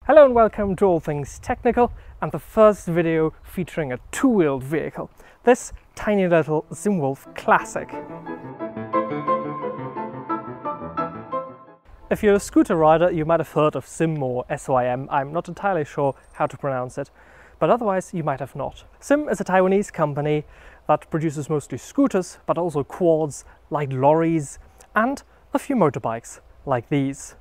Hello and welcome to All Things Technical and the first video featuring a two-wheeled vehicle, this tiny little SYM Wolf Classic. If you're a scooter rider, you might have heard of SYM or SYM, I'm not entirely sure how to pronounce it, but otherwise you might have not. SYM is a Taiwanese company that produces mostly scooters, but also quads, light lorries, and a few motorbikes, like these.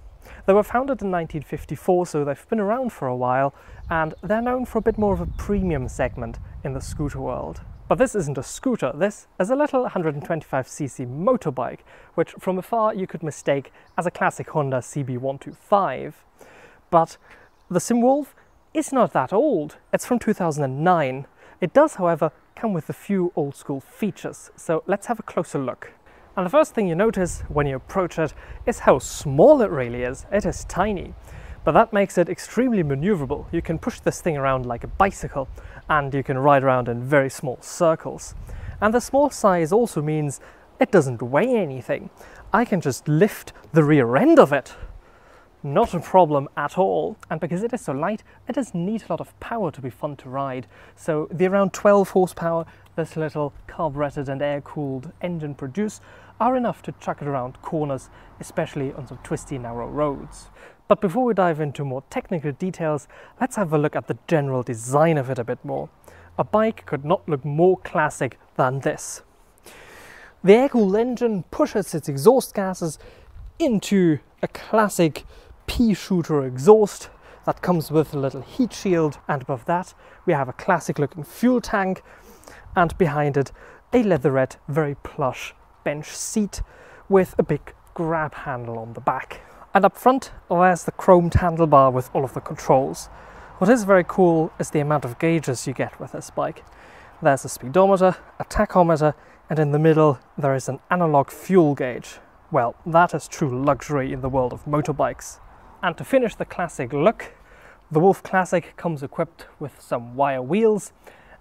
They were founded in 1954, so they've been around for a while, and they're known for a bit more of a premium segment in the scooter world. But this isn't a scooter, this is a little 125cc motorbike, which from afar you could mistake as a classic Honda CB125. But the SYM Wolf is not that old, it's from 2009. It does, however, come with a few old school features, so let's have a closer look. And the first thing you notice when you approach it is how small it really is. It is tiny, but that makes it extremely maneuverable. You can push this thing around like a bicycle and you can ride around in very small circles. And the small size also means it doesn't weigh anything. I can just lift the rear end of it. Not a problem at all. And because it is so light, it doesn't need a lot of power to be fun to ride. So the around 12 horsepower this little carburetted and air-cooled engine produce are enough to chuck it around corners, especially on some twisty, narrow roads. But before we dive into more technical details, let's have a look at the general design of it a bit more. A bike could not look more classic than this. The air-cooled engine pushes its exhaust gases into a classic pea-shooter exhaust that comes with a little heat shield, and above that we have a classic looking fuel tank, and behind it a leatherette, very plush bench seat with a big grab handle on the back. And up front there's the chromed handlebar with all of the controls. What is very cool is the amount of gauges you get with this bike. There's a speedometer, a tachometer, and in the middle there is an analog fuel gauge. Well, that is true luxury in the world of motorbikes. And to finish the classic look, the Wolf Classic comes equipped with some wire wheels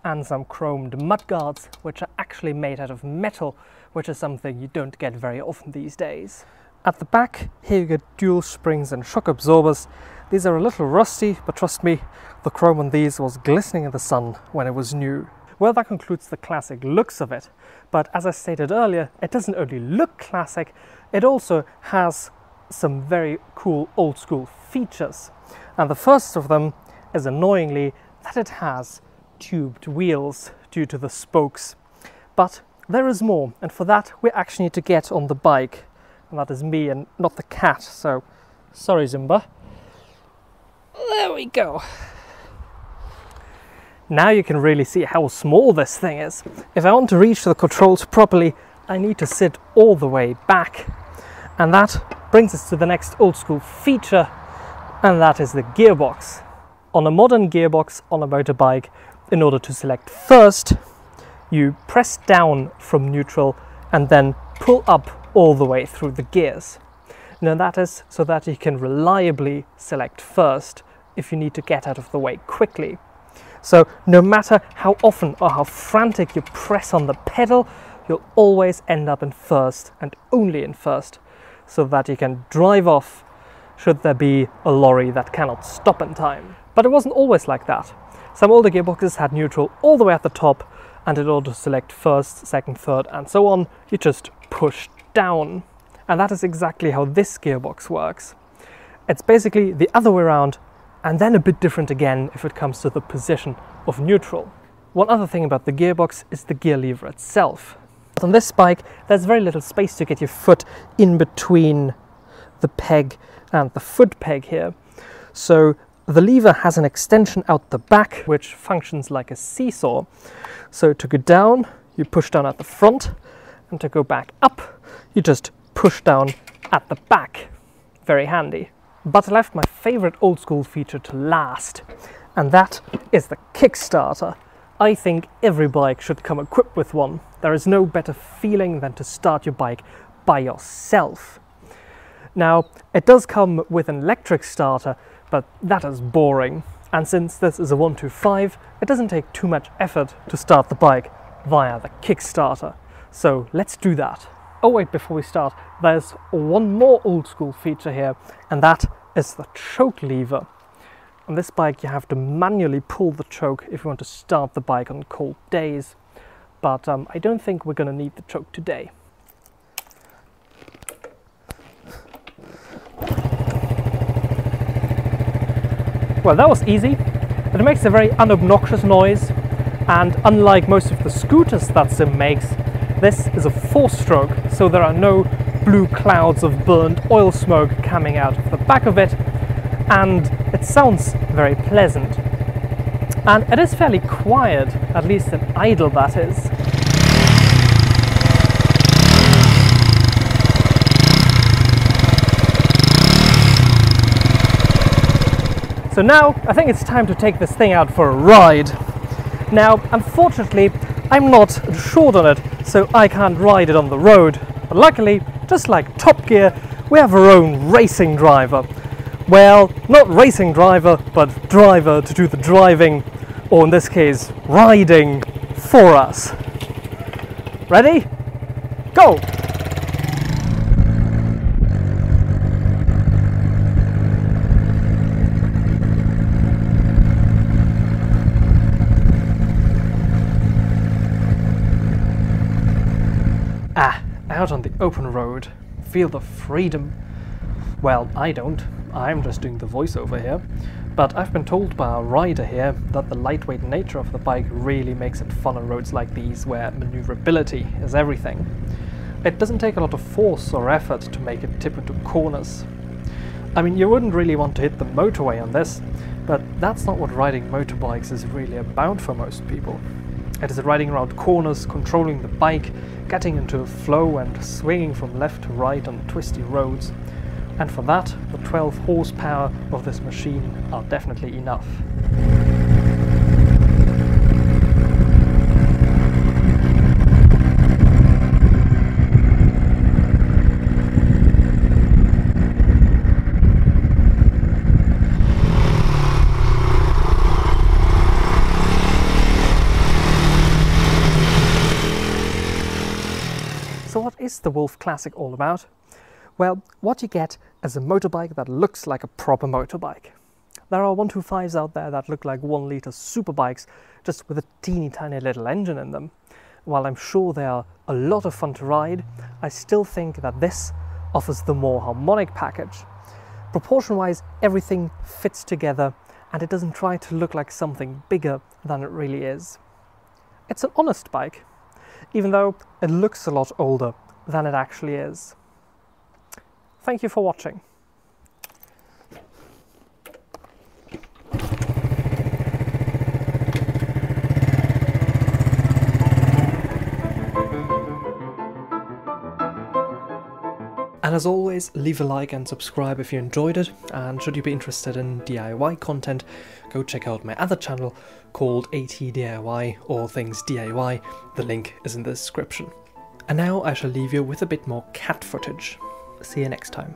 and some chromed mudguards, which are actually made out of metal, which is something you don't get very often these days. At the back, here you get dual springs and shock absorbers. These are a little rusty, but trust me, the chrome on these was glistening in the sun when it was new. Well, that concludes the classic looks of it, but as I stated earlier, it doesn't only look classic, it also has some very cool old school features. And the first of them is, annoyingly, that it has tubed wheels due to the spokes. But there is more, and for that we actually need to get on the bike, and that is me and not the cat, so sorry Zimba. There we go. Now you can really see how small this thing is. If I want to reach the controls properly, I need to sit all the way back. And that brings us to the next old school feature, and that is the gearbox. On a modern gearbox on a motorbike, in order to select first, you press down from neutral and then pull up all the way through the gears. Now that is so that you can reliably select first if you need to get out of the way quickly. So no matter how often or how frantic you press on the pedal, you'll always end up in first and only in first, so that you can drive off should there be a lorry that cannot stop in time. But it wasn't always like that. Some older gearboxes had neutral all the way at the top, and in order to select first, second, third and so on, you just push down. And that is exactly how this gearbox works. It's basically the other way around, and then a bit different again if it comes to the position of neutral. One other thing about the gearbox is the gear lever itself. On this bike there's very little space to get your foot in between the peg and the foot peg here. So the lever has an extension out the back which functions like a seesaw. So to go down, you push down at the front, and to go back up, you just push down at the back. Very handy. But I left my favorite old school feature to last, and that is the Kickstarter. I think every bike should come equipped with one. There is no better feeling than to start your bike by yourself. Now, it does come with an electric starter, but that is boring. And since this is a 125, it doesn't take too much effort to start the bike via the Kickstarter. So let's do that. Oh wait, before we start, there's one more old school feature here, and that is the choke lever. On this bike you have to manually pull the choke if you want to start the bike on cold days, but I don't think we're going to need the choke today. Well, that was easy. It makes a very unobnoxious noise, and unlike most of the scooters that SYM makes, this is a 4-stroke, so there are no blue clouds of burnt oil smoke coming out of the back of it, and it sounds very pleasant. And it is fairly quiet, at least in idle that is. So now I think it's time to take this thing out for a ride. Now, unfortunately, I'm not short on it, so I can't ride it on the road. But luckily, just like Top Gear, we have our own racing driver. Well, not racing driver, but driver to do the driving, or in this case, riding for us. Ready? Go! Out on the open road, feel the freedom. Well, I don't. I'm just doing the voiceover here. But I've been told by our rider here that the lightweight nature of the bike really makes it fun on roads like these, where maneuverability is everything. It doesn't take a lot of force or effort to make it tip into corners. I mean, you wouldn't really want to hit the motorway on this, but that's not what riding motorbikes is really about for most people. It is riding around corners, controlling the bike, getting into a flow and swinging from left to right on twisty roads. And for that, the 12 horsepower of this machine are definitely enough. So what is the Wolf Classic all about? Well, what you get is a motorbike that looks like a proper motorbike. There are 125s out there that look like 1-litre superbikes, just with a teeny tiny little engine in them. While I'm sure they are a lot of fun to ride, I still think that this offers the more harmonic package. Proportion-wise, everything fits together, and it doesn't try to look like something bigger than it really is. It's an honest bike, even though it looks a lot older than it actually is. Thank you for watching. And as always, leave a like and subscribe if you enjoyed it, and should you be interested in DIY content, go check out my other channel called AT All Things DIY, the link is in the description. And now I shall leave you with a bit more cat footage. See you next time.